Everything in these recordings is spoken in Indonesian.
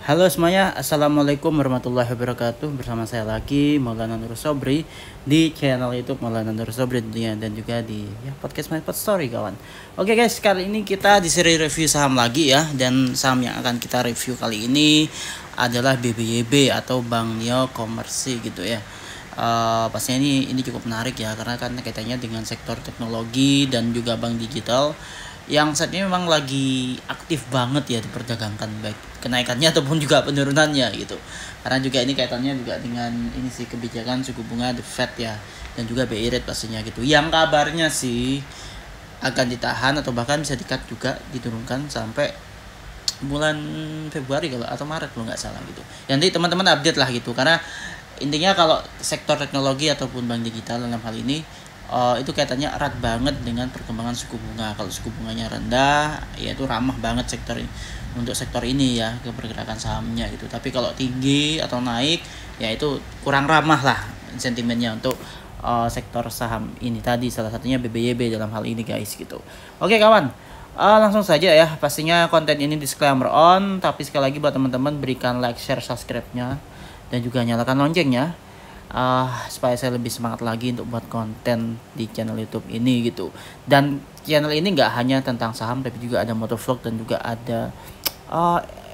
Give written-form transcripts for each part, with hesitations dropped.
Halo semuanya, Assalamualaikum warahmatullahi wabarakatuh. Bersama saya lagi Maulana Nur Sobri di channel YouTube Maulana Nur Sobri tentunya, dan juga di podcast My Pot Story kawan. Oke guys, kali ini kita di seri review saham lagi ya, dan saham yang akan kita review kali ini adalah BBYB atau Bank Neo Komersi gitu ya. Pastinya ini cukup menarik ya, karena kan kaitannya dengan sektor teknologi dan juga bank digital yang saat ini memang lagi aktif banget ya diperdagangkan, baik kenaikannya ataupun juga penurunannya gitu. Karena juga ini kaitannya juga dengan ini sih, kebijakan suku bunga The Fed ya, dan juga BI rate pastinya gitu. Yang kabarnya sih akan ditahan atau bahkan bisa di-cut juga, diturunkan sampai bulan Februari kalau atau Maret kalau nggak salah gitu. Nanti teman-teman update lah gitu, karena intinya kalau sektor teknologi ataupun bank digital dalam hal ini itu kaitannya erat banget dengan perkembangan suku bunga. Kalau suku bunganya rendah, ya itu ramah banget untuk sektor ini ya, ke pergerakan sahamnya gitu. Tapi kalau tinggi atau naik, ya itu kurang ramah lah sentimennya untuk sektor saham ini tadi, salah satunya BBYB dalam hal ini guys gitu. Oke kawan, langsung saja ya. Pastinya konten ini disclaimer on, tapi sekali lagi buat teman-teman berikan like, share, subscribe-nya, dan juga nyalakan loncengnya supaya saya lebih semangat lagi untuk buat konten di channel YouTube ini gitu. Dan channel ini nggak hanya tentang saham, tapi juga ada motovlog dan juga ada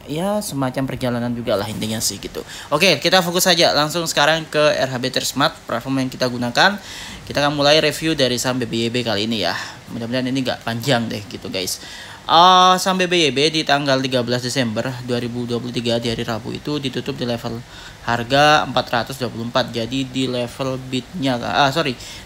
ya semacam perjalanan juga lah intinya sih gitu. Oke, kita fokus saja langsung sekarang ke RHB Smart, platform yang kita gunakan. Kita akan mulai review dari saham BBYB kali ini ya. Mudah-mudahan ini nggak panjang deh gitu guys. Saham BBYB di tanggal 13 Desember 2023 di hari Rabu itu ditutup di level harga 424. Jadi di level bidnya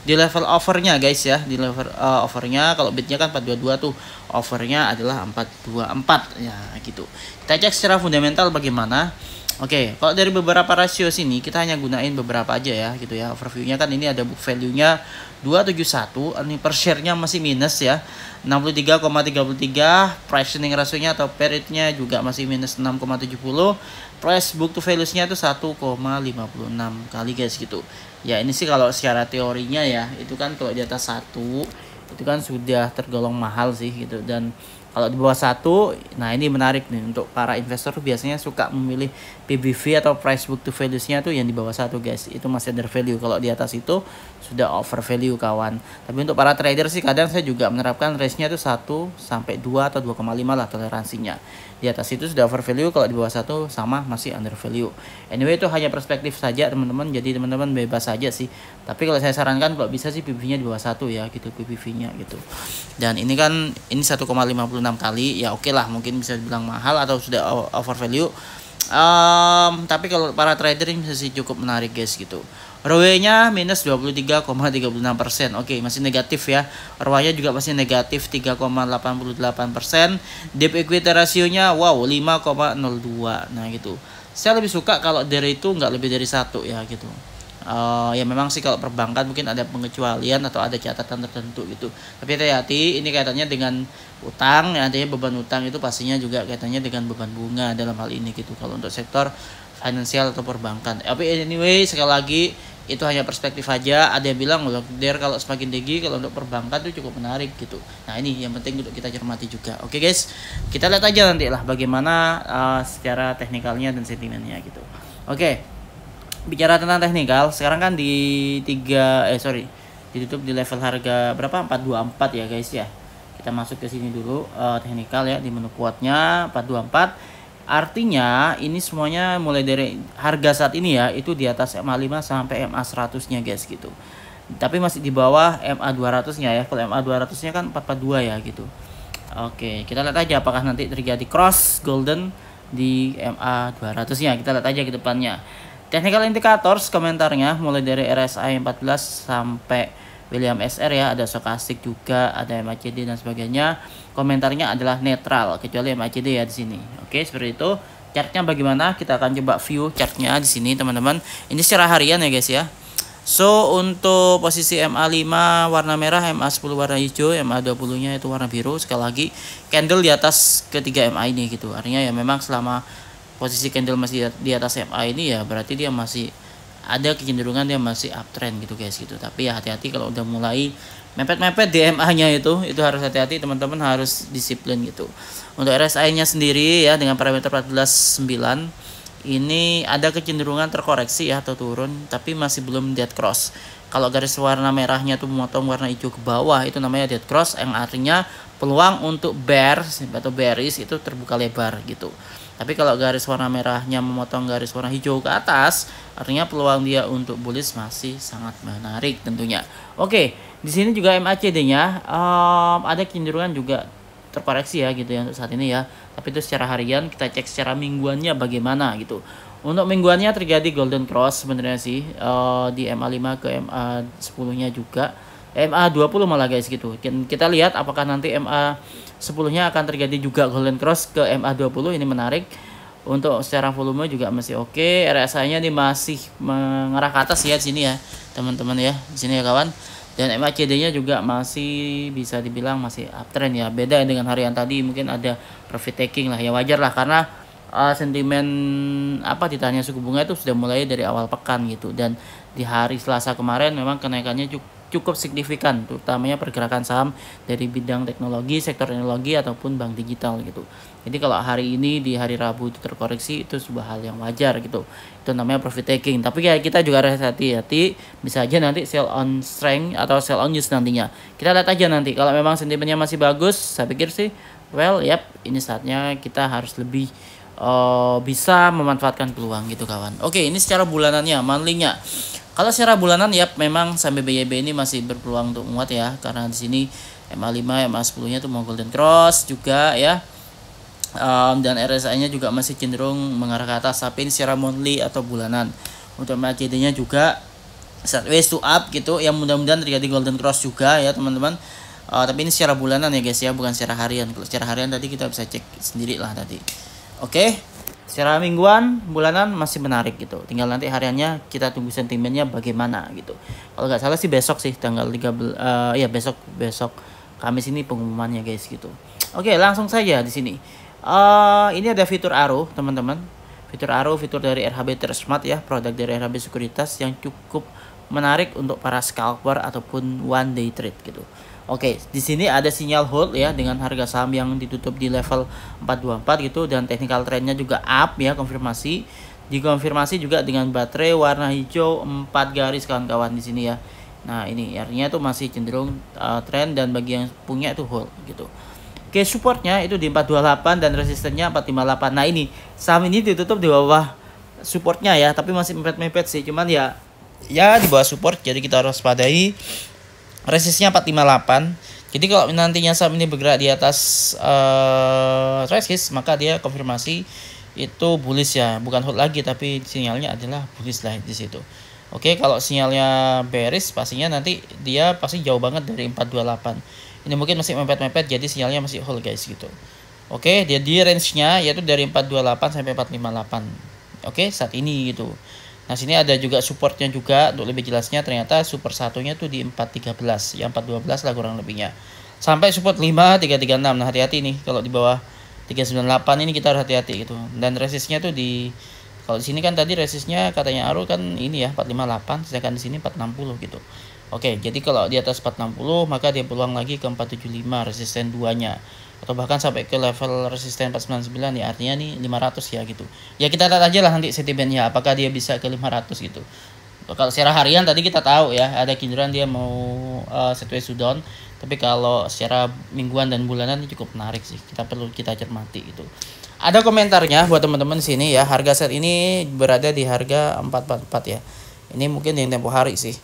di level offernya guys ya, di level offernya. Kalau bidnya kan 422 tuh, offernya adalah 424 ya gitu. Kita cek secara fundamental bagaimana. Oke, kalau dari beberapa rasio sini kita hanya gunain beberapa aja ya gitu ya. Overview-nya kan ini ada book value-nya 271, earning per share-nya masih minus ya, 63,33, price earning ratio-nya atau PE-nya juga masih minus 6,70. Price book to value-nya itu 1,56 kali guys gitu. Ya ini sih kalau secara teorinya ya, itu kan kalau di atas 1 itu kan sudah tergolong mahal sih gitu. Dan kalau di bawah 1, nah ini menarik nih, untuk para investor biasanya suka memilih PBV atau price book to value-nya tuh yang di bawah 1 guys. Itu masih under value. Kalau di atas itu sudah over value kawan. Tapi untuk para trader sih kadang saya juga menerapkan range-nya tuh 1 sampai 2 atau 2,5 lah toleransinya. Di atas itu sudah over value, kalau di bawah 1 sama masih under value. Anyway, itu hanya perspektif saja teman-teman. Jadi teman-teman bebas saja sih. Tapi kalau saya sarankan kalau bisa sih PBV-nya di bawah 1 ya gitu, PBV-nya gitu. Dan ini kan ini 1,56 kali ya, oke lah, mungkin bisa dibilang mahal atau sudah over value. Tapi kalau para trader ini masih cukup menarik guys gitu. ROE-nya minus 23,36%. Oke, masih negatif ya. ROA-nya juga masih negatif 3,88%. Debt equity ratio-nya wow 5,02. Nah gitu. Saya lebih suka kalau dari itu nggak lebih dari 1 ya gitu. Ya memang sih kalau perbankan mungkin ada pengecualian atau ada catatan tertentu gitu. Tapi hati-hati, ini kaitannya dengan utang, ya, artinya beban utang itu pastinya juga kaitannya dengan beban bunga dalam hal ini gitu. Kalau untuk sektor finansial atau perbankan. Tapi anyway, sekali lagi itu hanya perspektif aja. Ada yang bilang loh, kalau semakin tinggi kalau untuk perbankan itu cukup menarik gitu. Nah ini yang penting untuk kita cermati juga. Oke guys, kita lihat aja nanti lah bagaimana secara teknikalnya dan sentimennya gitu. Oke. Bicara tentang teknikal, sekarang kan ditutup di level harga berapa? 424 ya guys ya. Kita masuk ke sini dulu, teknikal ya, di menu kuatnya 424. Artinya ini semuanya mulai dari harga saat ini ya, itu di atas MA5 sampai MA100-nya guys gitu. Tapi masih di bawah MA200-nya ya. Kalau MA200-nya kan 442 ya gitu. Oke, kita lihat aja apakah nanti terjadi cross golden di MA200-nya. Kita lihat aja ke depannya. Technical indicators komentarnya mulai dari RSI 14 sampai William SR ya, ada stokastik juga, ada MACD dan sebagainya. Komentarnya adalah netral kecuali MACD ya di sini. Oke, seperti itu. Chartnya bagaimana? Kita akan coba view chartnya di sini teman-teman. Ini secara harian ya guys ya. So untuk posisi MA5 warna merah, MA10 warna hijau, MA20-nya itu warna biru. Sekali lagi candle di atas ketiga MA ini gitu. Artinya ya memang selama posisi candle masih di atas MA ini ya berarti dia masih ada kecenderungan dia masih uptrend gitu guys gitu. Tapi ya hati-hati kalau udah mulai mepet-mepet di MA-nya itu harus hati-hati, teman-teman harus disiplin gitu. Untuk RSI-nya sendiri ya dengan parameter 14.9 ini ada kecenderungan terkoreksi ya atau turun, tapi masih belum dead cross. Kalau garis warna merahnya tuh memotong warna hijau ke bawah itu namanya dead cross, yang artinya peluang untuk bear atau bearish itu terbuka lebar gitu. Tapi kalau garis warna merahnya memotong garis warna hijau ke atas, artinya peluang dia untuk bullish masih sangat menarik tentunya. Oke, di sini juga MACD-nya ada kecenderungan juga terkoreksi ya gitu ya untuk saat ini ya. Tapi itu secara harian, kita cek secara mingguannya bagaimana gitu. Untuk mingguannya terjadi golden cross sebenarnya sih di MA5 ke MA10-nya juga. MA20 malah guys gitu. Kita lihat apakah nanti MA10-nya akan terjadi juga golden cross ke MA20, ini menarik. Untuk secara volume juga masih oke. RSI-nya ini masih mengarah ke atas ya di sini ya, teman-teman ya. Di sini ya kawan. Dan MACD-nya juga masih bisa dibilang masih uptrend ya. Beda dengan harian tadi, mungkin ada profit taking lah ya, wajar lah karena sentimen ditahannya suku bunga itu sudah mulai dari awal pekan gitu. Dan di hari Selasa kemarin memang kenaikannya cukup signifikan, terutamanya pergerakan saham dari bidang teknologi, sektor teknologi ataupun bank digital gitu. Jadi kalau hari ini di hari Rabu itu terkoreksi, itu sebuah hal yang wajar gitu. Itu namanya profit taking. Tapi ya kita juga harus hati-hati, bisa aja nanti sell on strength atau sell on news nantinya. Kita lihat aja nanti. Kalau memang sentimennya masih bagus, saya pikir sih ini saatnya kita harus lebih bisa memanfaatkan peluang gitu kawan. Oke, ini secara bulanannya, monthly-nya. Kalau secara bulanan memang sampai BYB ini masih berpeluang untuk menguat ya, karena di sini MA5, MA10-nya tuh mau golden cross juga ya. Dan RSI-nya juga masih cenderung mengarah ke atas, tapi ini secara monthly atau bulanan. Untuk MACD-nya juga sideways to up gitu, yang mudah-mudahan terjadi golden cross juga ya teman-teman. Tapi ini secara bulanan ya guys ya, bukan secara harian. Kalau secara harian tadi kita bisa cek sendiri lah tadi. Oke, secara mingguan, bulanan masih menarik gitu. Tinggal nanti hariannya kita tunggu sentimennya bagaimana gitu. Kalau nggak salah sih besok sih tanggal 13 besok Kamis ini pengumumannya guys gitu. Oke, langsung saja di sini. Ini ada fitur arrow teman-teman. Fitur arrow, fitur dari RHB Trustmart ya, produk dari RHB Sekuritas yang cukup menarik untuk para scalper ataupun one day trade gitu. Oke, di sini ada sinyal hold ya dengan harga saham yang ditutup di level 424 gitu, dan technical trendnya juga up ya, konfirmasi. Dikonfirmasi juga dengan baterai warna hijau 4 garis kawan-kawan di sini ya. Nah, ini artinya tuh masih cenderung trend, dan bagi yang punya itu hold gitu. Oke, supportnya itu di 428 dan resistennya 458. Nah, ini saham ini ditutup di bawah supportnya ya, tapi masih mepet-mepet sih. Cuman ya di bawah support, jadi kita harus waspadai. Resistnya 458. Jadi kalau nantinya saham ini bergerak di atas resist, maka dia konfirmasi itu bullish ya, bukan hold lagi, tapi sinyalnya adalah bullish lah di situ. Oke, kalau sinyalnya bearish pastinya nanti dia pasti jauh banget dari 428. Ini mungkin masih mepet-mepet, jadi sinyalnya masih hold guys gitu. Oke, dia di range-nya yaitu dari 428 sampai 458. Oke, saat ini gitu. Nah, sini ada juga supportnya juga, untuk lebih jelasnya ternyata support satunya tuh di 413, ya 412 lah kurang lebihnya. Sampai support 5336. Nah, hati-hati nih kalau di bawah 398 ini kita harus hati-hati gitu. Dan resistnya tuh kalau di sini kan tadi resistnya katanya arrow kan ini ya 458, sedangkan di sini 460 gitu. Oke, jadi kalau di atas 460 maka dia peluang lagi ke 475 resisten 2-nya. Atau bahkan sampai ke level resisten 499 ya, artinya nih 500 ya gitu. Ya kita lihat aja lah nanti sentimennya apakah dia bisa ke 500 gitu. Kalau secara harian tadi kita tahu ya ada kecenderungan dia mau sideways to down, tapi kalau secara mingguan dan bulanan ini cukup menarik sih. Kita cermati itu. Ada komentarnya buat teman-teman sini ya, harga set ini berada di harga 444 ya. Ini mungkin yang tempo hari sih.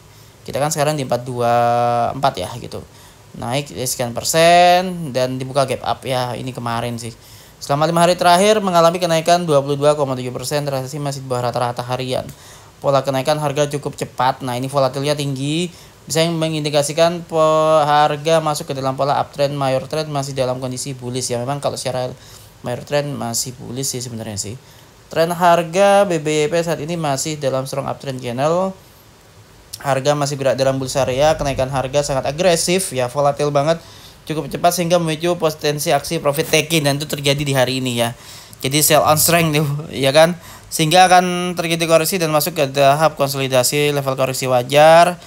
Kita kan sekarang di 424 ya gitu. Naik sekian persen dan dibuka gap up ya, ini kemarin sih. Selama 5 hari terakhir mengalami kenaikan 22,7%, transaksi masih di bawah rata-rata harian. Pola kenaikan harga cukup cepat. Nah, ini volatilnya tinggi, bisa mengindikasikan harga masuk ke dalam pola uptrend. Mayor trend masih dalam kondisi bullish ya. Memang kalau secara mayor trend masih bullish sih sebenarnya sih. Tren harga BBYP saat ini masih dalam strong uptrend channel. Harga masih berada dalam bullish area, kenaikan harga sangat agresif ya, volatil banget, cukup cepat sehingga memicu potensi aksi profit taking, dan itu terjadi di hari ini ya. Jadi sell on strength tuh ya kan, sehingga akan terjadi koreksi dan masuk ke tahap konsolidasi level koreksi wajar.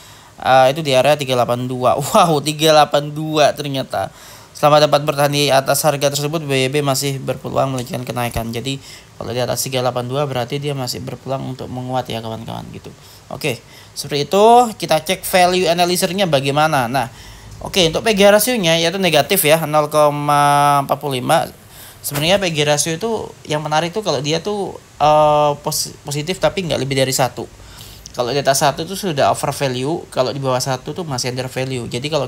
Itu di area 382. Wow, 382 ternyata. Selama dapat bertahan di atas harga tersebut, BYB masih berpeluang melanjutkan kenaikan. Jadi kalau di atas 382 berarti dia masih berpeluang untuk menguat ya kawan-kawan gitu. Oke, seperti itu. Kita cek value analyzer-nya bagaimana. Nah, oke, untuk PG rasionya yaitu negatif ya, 0,45. Sebenarnya PG rasio itu yang menarik tuh kalau dia tuh positif tapi nggak lebih dari 1. Kalau di atas 1 itu sudah over value, kalau di bawah 1 tuh masih under value. Jadi kalau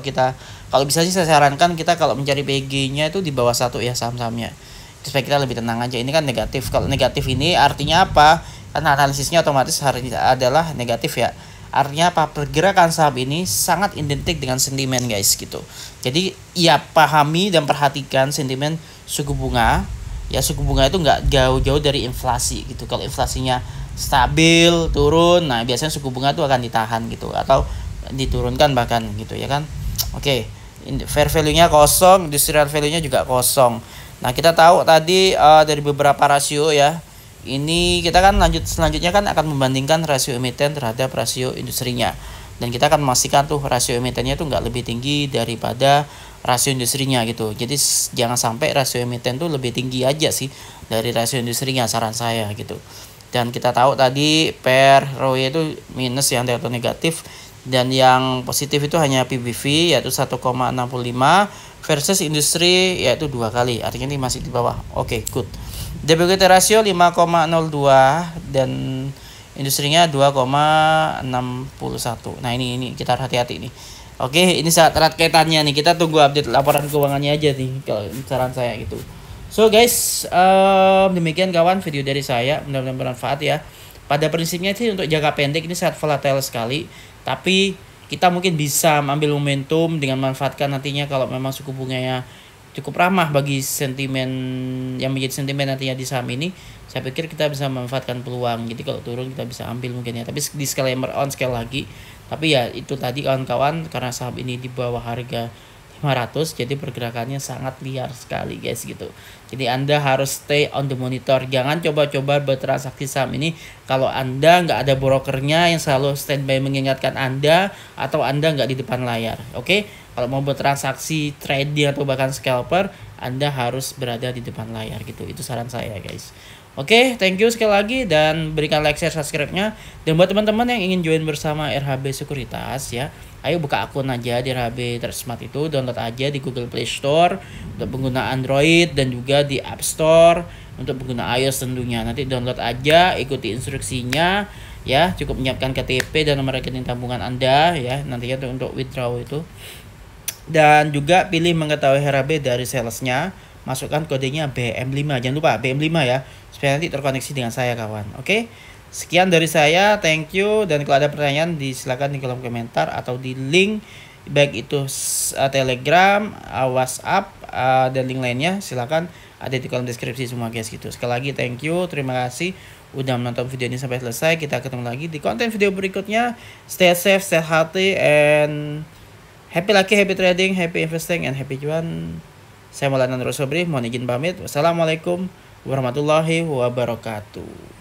bisa sih saya sarankan kita kalau mencari PG-nya itu di bawah 1 ya saham-sahamnya. Supaya kita lebih tenang aja. Ini kan negatif. Kalau negatif ini artinya apa? Karena analisisnya otomatis hari ini adalah negatif ya. Artinya apa? Pergerakan saham ini sangat identik dengan sentimen guys gitu. Jadi ya pahami dan perhatikan sentimen suku bunga. Ya suku bunga itu nggak jauh-jauh dari inflasi gitu. Kalau inflasinya stabil turun, nah biasanya suku bunga itu akan ditahan gitu atau diturunkan bahkan gitu ya kan. Oke, fair value-nya kosong, industrial value-nya juga kosong. Nah kita tahu tadi dari beberapa rasio ya, ini kita kan selanjutnya kan akan membandingkan rasio emiten terhadap rasio industrinya, dan kita akan memastikan tuh rasio emitennya tuh nggak lebih tinggi daripada rasio industrinya gitu. Jadi jangan sampai rasio emiten tuh lebih tinggi aja sih dari rasio industrinya, saran saya gitu. Dan kita tahu tadi per ROE itu minus yang delta negatif, dan yang positif itu hanya PBV yaitu 1,65 versus industri yaitu 2 kali, artinya ini masih di bawah. Oke, good. Debt ratio 5,02 dan industrinya 2,61. Nah ini kita hati-hati nih. Oke, ini saat erat kaitannya nih, kita tunggu update laporan keuangannya aja nih kalau saran saya gitu. So guys, demikian kawan video dari saya, mudah-mudahan bermanfaat ya. Pada prinsipnya sih untuk jangka pendek ini sangat volatile sekali, tapi kita mungkin bisa ambil momentum dengan manfaatkan nantinya kalau memang suku bunganya cukup ramah bagi sentimen yang menjadi sentimen nantinya di saham ini. Saya pikir kita bisa memanfaatkan peluang. Jadi kalau turun kita bisa ambil mungkin ya, tapi disclaimer on sekali lagi. Tapi ya itu tadi kawan-kawan, karena saham ini di bawah harga 500, jadi pergerakannya sangat liar sekali guys gitu. Jadi Anda harus stay on the monitor. Jangan coba-coba bertransaksi saham ini kalau Anda nggak ada brokernya yang selalu standby mengingatkan Anda, atau Anda nggak di depan layar. Oke, kalau mau bertransaksi trading atau bahkan scalper, Anda harus berada di depan layar gitu. Itu saran saya guys. Oke, thank you sekali lagi, dan berikan like, share, subscribe-nya. Dan buat teman-teman yang ingin join bersama RHB Sekuritas ya, ayo buka akun aja di RHB Smart itu, download aja di Google Play Store untuk pengguna Android dan juga di App Store untuk pengguna iOS tentunya. Nanti download aja, ikuti instruksinya ya, cukup menyiapkan KTP dan nomor rekening tabungan Anda ya, nantinya untuk withdraw itu. Dan juga pilih mengetahui RHB dari salesnya, masukkan kodenya BM5, jangan lupa BM5 ya, supaya nanti terkoneksi dengan saya kawan. Oke, sekian dari saya, thank you. Dan kalau ada pertanyaan silakan di kolom komentar atau di link, baik itu Telegram, WhatsApp, dan link lainnya silakan ada di kolom deskripsi semua guys gitu. Sekali lagi thank you, terima kasih udah menonton video ini sampai selesai. Kita ketemu lagi di konten video berikutnya. Stay safe, stay healthy, and happy lucky, happy trading, happy investing, and happy cuan. Saya Maulana Nur Sobri, mohon izin pamit. Wassalamualaikum warahmatullahi wabarakatuh.